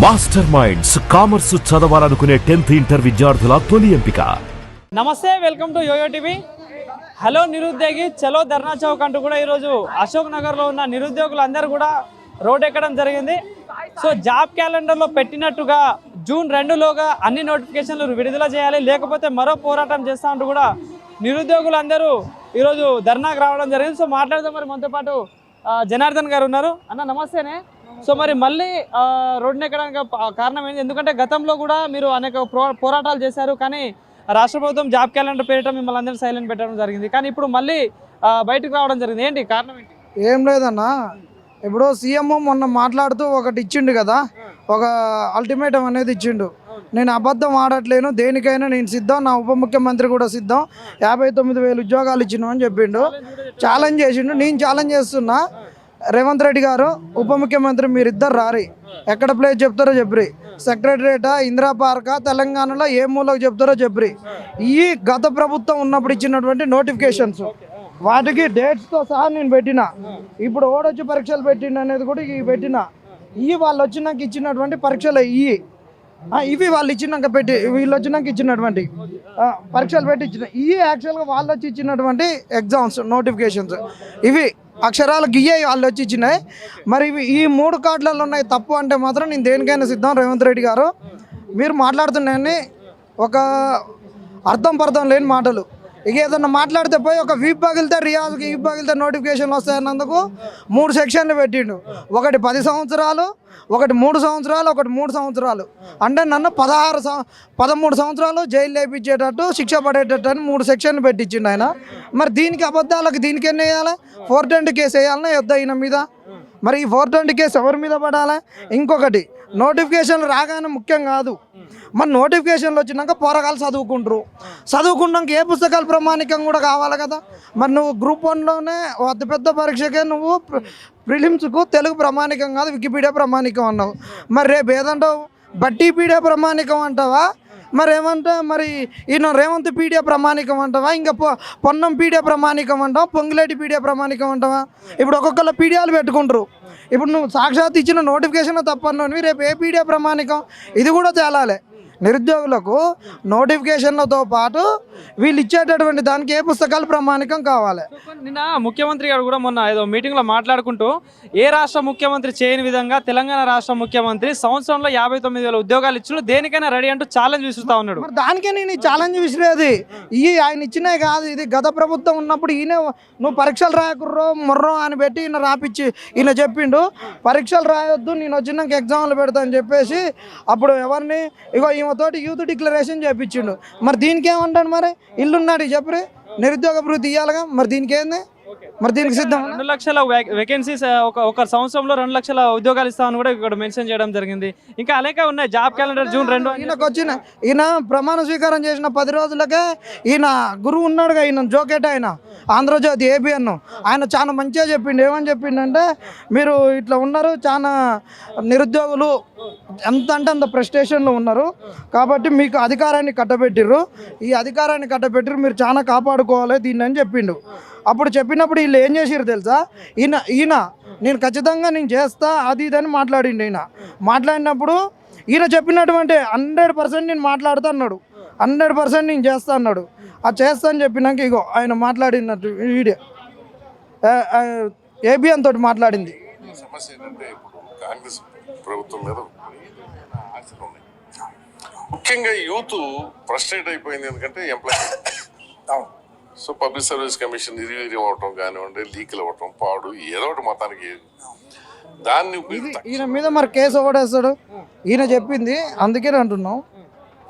Master minds commerce చదవాలనుకునే 10th inter విద్యార్థుల తొలి ఎంపిక. నమస్తే, welcome to YoYo TV. Hello నిరుద్యోగి, చలో ధర్నా చౌక్ అంటూ కూడా ఈరోజు అశోక్ నగర్లో ఉన్న నిరుద్యోగులందరూ కూడా రోడ్ ఎక్కడం జరిగింది. సో జాబ్ క్యాలెండర్లో పెట్టినట్టుగా జూన్ 2లోగా అన్ని నోటిఫికేషన్లు విడుదల చేయాలి, లేకపోతే మరో పోరాటం చేస్తా అంటూ కూడా నిరుద్యోగులందరూ ఈరోజు ధర్నాకు రావడం జరిగింది. సో మాట్లాడదాం, మరి మనతో పాటు జనార్దన్ గారు ఉన్నారు. అన్న నమస్తేనే. సో మరి మళ్ళీ రోడ్డుని ఎక్కడానికి కారణం ఏంటి? ఎందుకంటే గతంలో కూడా మీరు అనేక పోరాటాలు చేశారు, కానీ రాష్ట్ర ప్రభుత్వం జాబ్ క్యాలెండర్ పేరిట మిమ్మల్ని అందరూ సైలెంట్ పెట్టడం జరిగింది, కానీ ఇప్పుడు మళ్ళీ బయటకు రావడం జరిగింది. ఏంటి కారణం ఏంటి? ఏం లేదన్నా, ఇప్పుడు సీఎం మొన్న మాట్లాడుతూ ఒకటి ఇచ్చిండు కదా, ఒక అల్టిమేటం అనేది ఇచ్చిండు. నేను అబద్ధం ఆడట్లేను, దేనికైనా నేను సిద్ధం, నా ఉప ముఖ్యమంత్రి కూడా సిద్ధం, 59,000 ఉద్యోగాలు ఇచ్చినాం అని చెప్పిండు. ఛాలెంజ్ చేసిండు. నేను ఛాలెంజ్ చేస్తున్నా, రేవంత్ రెడ్డి గారు ఉప ముఖ్యమంత్రి మీరిద్దరు రారి, ఎక్కడ ప్లేస్ చెప్తారో చెప్పరి, సెక్రటరేటా, ఇందిరా పార్కా, తెలంగాణలో ఏ మూలకు చెప్తారో చెప్పరి. ఈ గత ప్రభుత్వం ఉన్నప్పుడు ఇచ్చినటువంటి నోటిఫికేషన్స్ వాటికి డేట్స్తో సహా నేను పెట్టిన. ఇప్పుడు ఓడొచ్చి పరీక్షలు పెట్టిండు అనేది కూడా ఇవి పెట్టిన. ఇవి వాళ్ళు వచ్చినాక ఇచ్చినటువంటి పరీక్షలు ఇవి వాళ్ళు ఇచ్చినాక వీళ్ళు వచ్చినాక ఇచ్చినటువంటి పరీక్షలు పెట్టి ఇచ్చిన ఇవి యాక్చువల్గా వాళ్ళు వచ్చి ఇచ్చినటువంటి ఎగ్జామ్స్ నోటిఫికేషన్స్. ఇవి అక్షరాలు గియ్యే వాళ్ళు వచ్చి ఇచ్చినాయి. మరి ఇవి ఈ 3 కార్డులలో ఉన్నాయి తప్పు అంటే మాత్రం నేను దేనికైనా సిద్ధం. రేవంత్ రెడ్డి గారు మీరు మాట్లాడుతున్నాయని ఒక అర్థం పర్థం లేని మాటలు. ఇక ఏదన్నా మాట్లాడితే పోయి ఒక వీప్ పగిలితే రియాజ్కి వీప్ పగిలితే నోటిఫికేషన్లు వస్తాయన్నందుకు 3 సెక్షన్లు పెట్టిండు. ఒకటి 10 సంవత్సరాలు, ఒకటి 3 సంవత్సరాలు, ఒకటి 3 సంవత్సరాలు. అంటే నన్ను 13 సంవత్సరాలు జైలు లేపించేటట్టు, శిక్ష పడేటట్టు అని 3 సెక్షన్లు పెట్టించిండు ఆయన. మరి దీనికి అబద్ధాలకు దీనికి ఎన్ని వేయాలి? 420 కేసు వేయాలన్నా వద్దా ఈయన మీద? మరి ఈ 420 కేసు ఎవరి మీద పడాలి? ఇంకొకటి, నోటిఫికేషన్లు రాగానే ముఖ్యం కాదు, మరి నోటిఫికేషన్లు వచ్చినాక పోరగాలు చదువుకున్నాక ఏ పుస్తకాలు ప్రామాణికం కూడా కావాలి కదా. మరి నువ్వు గ్రూప్ 1లోనే అతిపెద్ద పరీక్షకే నువ్వు ప్రిలిమ్స్కు తెలుగు ప్రామాణికం కాదు, వికీపీడియా ప్రామాణికం అన్నావు. మరి రేపు ఏదంటావు? బట్టీపీడియా ప్రామాణికం అంటావా? మరి ఏమంటా? మరి ఈయన రేవంత్ పీడియా ప్రామాణికం అంటావా? ఇంకా పొన్నం పీడియా ప్రామాణికం అంటావా? పొంగులేటి పీడియా ప్రామాణికం అంటావా? ఇప్పుడు ఒక్కొక్కళ్ళ పీడియాలు పెట్టుకుంటారు. ఇప్పుడు నువ్వు సాక్షాత్ ఇచ్చిన నోటిఫికేషన్ తప్పన్నవి రేపు ఏ పీడియా ప్రామాణికం? ఇది కూడా తేలాలి. నిరుద్యోగులకు నోటిఫికేషన్లతో పాటు వీళ్ళు ఇచ్చేటటువంటి దానికి ఏ పుస్తకాలు ప్రామాణికం కావాలి. నిన్న ముఖ్యమంత్రి గారు కూడా మొన్న ఏదో మీటింగ్లో మాట్లాడుకుంటూ ఏ రాష్ట్ర ముఖ్యమంత్రి చేయని విధంగా తెలంగాణ రాష్ట్ర ముఖ్యమంత్రి సంవత్సరంలో 59,000 ఉద్యోగాలు ఇచ్చిన, దేనికైనా రెడీ అంటూ ఛాలెంజ్ విసురుతా ఉన్నాడు. మరి దానికే నేను ఈ ఛాలెంజ్ విసిరేది. ఆయన ఇచ్చినే కాదు, ఇది గత ప్రభుత్వం ఉన్నప్పుడు ఈయన నువ్వు పరీక్షలు రాయకుర్రో మొర్రో అని పెట్టి ఈయన రాపిచ్చి ఈయన చెప్పిండు, పరీక్షలు రాయొద్దు, నేను వచ్చినాక ఎగ్జామ్లు పెడతా అని చెప్పేసి అప్పుడు ఎవరిని తోటి యూత్ డిక్లరేషన్ చేయించిండు. మరి దీనికి ఏమంటాడు? మరి ఇల్లున్నాడు చెప్పరి, నిరుద్యోగ భృతి ఇవ్వాలిగా, మరి దీనికి ఏంది? మరి దీనికి సిద్ధం. 2 లక్షల వేకెన్సీస్ ఒక సంవత్సరంలో 2 లక్షల ఉద్యోగాలు ఇస్తామని కూడా ఇక్కడ మెన్షన్ చేయడం జరిగింది. ఇంకా అనేక ఉన్నాయి. జాబ్ క్యాలెండర్ జూన్ 2 ఈయనకు వచ్చిన ఈయన ప్రమాణ స్వీకారం చేసిన 10 రోజులకే ఈయన గురువు ఉన్నాడుగా, ఈయన జోకేట, ఆయన ఆంధ్రజ్యోతి ఏబిఎన్, ఆయన చాలా మంచిగా చెప్పిండు. ఏమని చెప్పిండంటే, మీరు ఇట్లా ఉన్నారు, చాలా నిరుద్యోగులు ఎంత అంటే అంత ప్రెస్టేషన్లో ఉన్నారు, కాబట్టి మీకు అధికారాన్ని కట్టబెట్టిర్రు, ఈ అధికారాన్ని కట్టబెట్టిర్రు, మీరు చాలా కాపాడుకోవాలి దీన్ని అని చెప్పిండు. అప్పుడు చెప్పినప్పుడు వీళ్ళు ఏం చేసిర్రు తెలుసా? ఈయన నేను ఖచ్చితంగా నేను చేస్తా అది ఇదని మాట్లాడిండు. ఈయన మాట్లాడినప్పుడు ఈయన చెప్పినటువంటి 100% నేను మాట్లాడుతా అన్నాడు, 100% నేను చేస్తా అన్నాడు. అది చేస్తా అని చెప్పినాక ఇగో ఆయన మాట్లాడినట్టు వీడియో ఏబిఎన్ తోటి మాట్లాడింది. సమస్య ఏంటంటే ఇప్పుడు కాంగ్రెస్ ప్రభుత్వం మీద ఆశలు ఉన్నాయి. ముఖ్యంగా యూత్ ఫ్రస్ట్రేట్ అయిపోయింది, ఎందుకంటే employ so public service commission review అవ్వటం కానివ్వండి, లీకులు అవ్వటం, పాడు ఏదో ఒకటి మొత్తానికి దాన్ని ఈయన మీద మరి కేసు ఒకటేస్తాడు. ఈయన చెప్పింది అందుకే అంటున్నాం,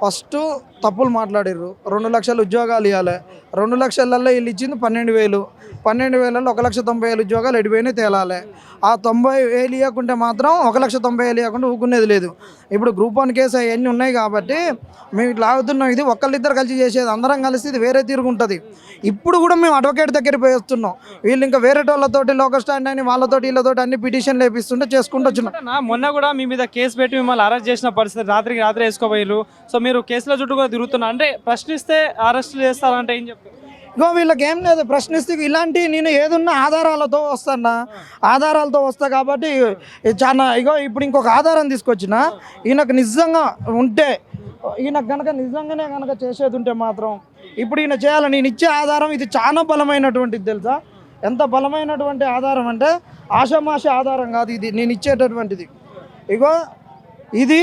ఫస్ట్ తప్పులు మాట్లాడిర్రు. 2 లక్షల ఉద్యోగాలు ఇవ్వాలి, 2 లక్షలలో వీళ్ళు ఇచ్చింది 12,000, 12,000లో 1,90,000 ఉద్యోగాలు ఎడిపోయినాయి తేలాలి. ఆ 90,000 ఇవ్వకుంటే మాత్రం 1,90,000 ఇవ్వకుండా ఊకునేది లేదు. ఇప్పుడు గ్రూప్ 1 కేసు అవన్నీ ఉన్నాయి కాబట్టి మేము ఇట్లా ఆగుతున్నాం. ఇది ఒకళ్ళిద్దరు కలిసి చేసేది, అందరం కలిసి ఇది వేరే తిరుగుంటుంది. ఇప్పుడు కూడా మేము అడ్వకేట్ దగ్గరికి పోయి వస్తున్నాం. వీళ్ళు ఇంకా వేరే వాళ్ళతోటి లోకల్ స్టాండ్ అని వాళ్ళతోటి వీళ్ళతోటి అన్ని పిటిషన్లు వేపిస్తుంటే చేసుకుంటూ వచ్చినాం. మొన్న కూడా మీ మీద కేసు పెట్టి మిమ్మల్ని అరెస్ట్ చేసిన పరిస్థితి, రాత్రికి రాత్రి వేసుకోపోయారు. సో మీరు కేసుల చుట్టూ కూడా తిరుగుతున్నారు, అంటే ప్రశ్నిస్తే అరెస్ట్ చేస్తారంటే ఏం చెప్తారు? ఇగో వీళ్ళకి ఏం లేదు ప్రశ్నిస్తే ఇలాంటి నేను ఏదున్నా ఆధారాలతో వస్తా కాబట్టి చాలా ఇగో ఇప్పుడు ఇంకొక ఆధారం తీసుకొచ్చిన ఈయనకు నిజంగా ఉంటే ఈయనకు కనుక నిజంగానే కనుక చేసేది ఉంటే మాత్రం ఇప్పుడు ఈయన చేయాలి. నేను ఇచ్చే ఆధారం ఇది చాలా బలమైనటువంటిది తెలుసా, ఎంత బలమైనటువంటి ఆధారం అంటే ఆషామాషి ఆధారం కాదు ఇది నేను ఇచ్చేటటువంటిది. ఇగో ఇది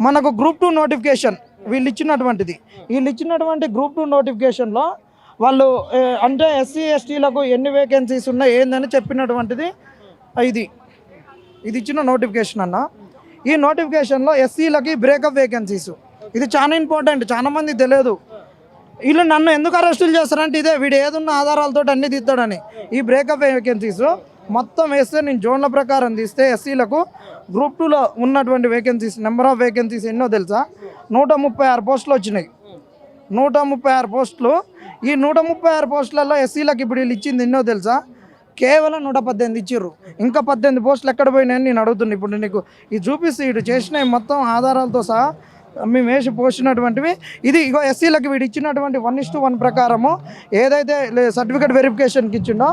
మనకు గ్రూప్ 2 నోటిఫికేషన్ వీళ్ళు ఇచ్చినటువంటి గ్రూప్ 2 నోటిఫికేషన్లో వాళ్ళు అంటే ఎస్సీ ఎస్టీలకు ఎన్ని వేకెన్సీస్ ఉన్నాయి ఏందని చెప్పినటువంటిది ఇది ఇచ్చిన నోటిఫికేషన్ అన్న. ఈ నోటిఫికేషన్లో ఎస్సీలకి బ్రేకప్ వేకెన్సీస్ ఇది చాలా ఇంపార్టెంట్, చాలా మంది తెలియదు. వీళ్ళు నన్ను ఎందుకు అరెస్టులు చేస్తారంటే ఇదే వీడు ఏదున్న ఆధారాలతో అన్ని తీస్తాడని. ఈ బ్రేకప్ వేకెన్సీస్ మొత్తం వేస్తే నేను జోన్ల ప్రకారం తీస్తే ఎస్సీలకు గ్రూప్ 2లో ఉన్నటువంటి వేకెన్సీస్ నెంబర్ ఆఫ్ వేకెన్సీస్ ఎన్నో తెలుసా, 136 పోస్టులు వచ్చినాయి. 136 పోస్టులు. ఈ 136 పోస్టులలో ఎస్సీలకు ఇప్పుడు వీళ్ళు ఇచ్చింది ఎన్నో తెలుసా, కేవలం 118 ఇచ్చిర్రు. ఇంకా 18 పోస్టులు ఎక్కడ పోయినాయని నేను అడుగుతున్నా. ఇప్పుడు నీకు ఇది చూపిస్తే ఇటు చేసినవి మొత్తం ఆధారాలతో సహా మేము వేసి పోసినటువంటివి. ఇది ఇగో ఎస్సీలకు వీడు ఇచ్చినటువంటి 1:1 ప్రకారము ఏదైతే సర్టిఫికేట్ వెరిఫికేషన్కి ఇచ్చిండో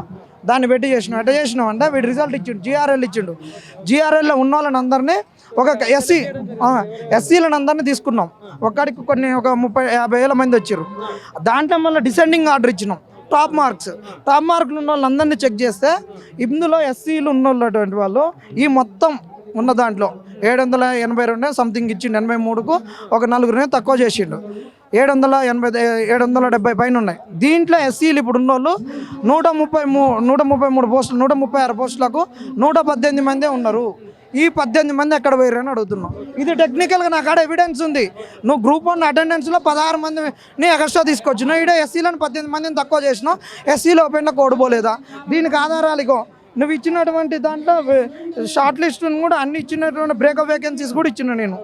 దాన్ని పెట్టి చేసినాం. ఎట్లా చేసినాం అంటే వీడు రిజల్ట్ ఇచ్చిండు, GRL ఇచ్చిండు. GRLలో ఉన్న వాళ్ళని అందరినీ ఒక ఎస్సీలను అందరినీ తీసుకున్నాం. ఒక్కడికి ఒక 30-50 వేల మంది వచ్చారు. దాంట్లో మళ్ళీ డిసెండింగ్ ఆర్డర్ ఇచ్చినాం. టాప్ మార్కులు ఉన్న వాళ్ళందరినీ చెక్ చేస్తే ఇందులో ఎస్సీలు ఉన్నటువంటి వాళ్ళు ఈ మొత్తం ఉన్న దాంట్లో 782 సంథింగ్ ఇచ్చిండు. 83కు ఒక 4 తక్కువ చేసిండు. 770 పైన ఉన్నాయి. దీంట్లో ఎస్సీలు ఇప్పుడు ఉన్నోళ్ళు 133 పోస్టులు 136 పోస్టులకు 118 మందే ఉన్నారు. ఈ 18 మంది ఎక్కడ పోయారని అడుగుతున్నాం. ఇది టెక్నికల్గా నా కాడ ఎవిడెన్స్ ఉంది. నువ్వు గ్రూప్ 1 అటెండెన్స్లో 16 మందిని ఎక్స్ట్రా తీసుకొచ్చినావు. ఈడ ఎస్సీలను 18 మందిని తక్కువ చేసినావు. ఎస్సీలో ఓపెన్లో కోడిపోలేదా? దీనికి ఆధారాలు ఇగో నువ్వు ఇచ్చినటువంటి దాంట్లో షార్ట్ లిస్టును కూడా అన్ని ఇచ్చినటువంటి బ్రేకప్ వేకెన్సీస్ కూడా ఇచ్చిన నేను.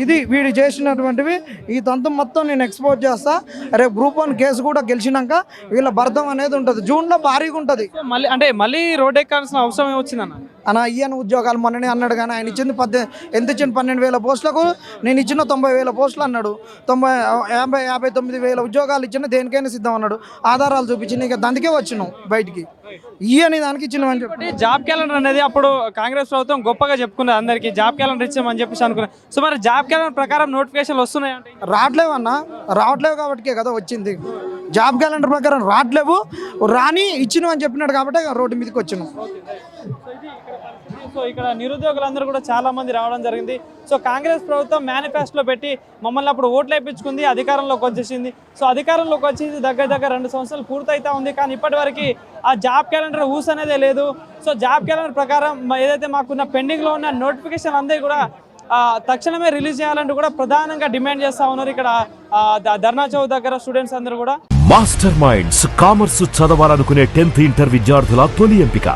ఇది వీడు చేసినటువంటివి. ఈ తంతు మొత్తం నేను ఎక్స్పోజ్ చేస్తా. రేపు గ్రూప్ 1 కేసు కూడా గెలిచినాక వీళ్ళ భర్తం అనేది ఉంటుంది. జూన్లో భారీగా ఉంటుంది. మళ్ళీ రోడ్ ఎక్కాల్సిన అవసరం వచ్చిందన్న. ఇయ్యను ఉద్యోగాలు మొన్ననే అన్నాడు కానీ ఆయన ఇచ్చింది ఎంత ఇచ్చింది 12,000 పోస్టులకు. నేను ఇచ్చిన 90,000 పోస్టులు అన్నాడు. 59,000 ఉద్యోగాలు ఇచ్చిన దేనికైనా సిద్ధం అన్నాడు. ఆధారాలు చూపించి ఇక దానికే వచ్చినాం బయటికి. ఇయ్యని దానికి ఇచ్చినామని చెప్పి జాబ్ క్యాలెండర్ అనేది అప్పుడు కాంగ్రెస్ ప్రభుత్వం గొప్పగా చెప్పుకున్నది, అందరికీ జాబ్ క్యాలెండర్ ఇచ్చామని చెప్పేసి అనుకున్నాను. సో మరి జాబ్ క్యాలెండర్ ప్రకారం నోటిఫికేషన్లు వస్తున్నాయంటే రావట్లేవు కాబట్టికే కదా వచ్చింది. జాబ్ క్యాలెండర్ ప్రకారం రాని ఇచ్చినాం అని చెప్పినాడు కాబట్టి రోడ్డు మీదకి వచ్చినాం. సో ఇక్కడ నిరుద్యోగులందరూ కూడా చాలా మంది రావడం జరిగింది. సో కాంగ్రెస్ ప్రభుత్వం మేనిఫెస్టోలో పెట్టి మమ్మల్ని అప్పుడు ఓట్లు వేయించుకుంది, అధికారంలోకి వచ్చేసింది. సో అధికారంలోకి వచ్చేసి దగ్గర 2 సంవత్సరాలు పూర్తయితా ఉంది. కానీ ఇప్పటివరకు ఆ జాబ్ క్యాలెండర్ ఊస్ అనేదే లేదు. సో జాబ్ క్యాలెండర్ ప్రకారం ఏదైతే మాకున్న పెండింగ్లో ఉన్న నోటిఫికేషన్ అందరూ కూడా తక్షణమే రిలీజ్ చేయాలంటూ కూడా ప్రధానంగా డిమాండ్ చేస్తూ ఉన్నారు. ఇక్కడ ధర్నా చౌక్ దగ్గర స్టూడెంట్స్ అందరూ కూడా. మాస్టర్ మైండ్స్ కామర్స్ చదవాలనుకునే 10th ఇంటర్ విద్యార్థుల తొలి ఎంపిక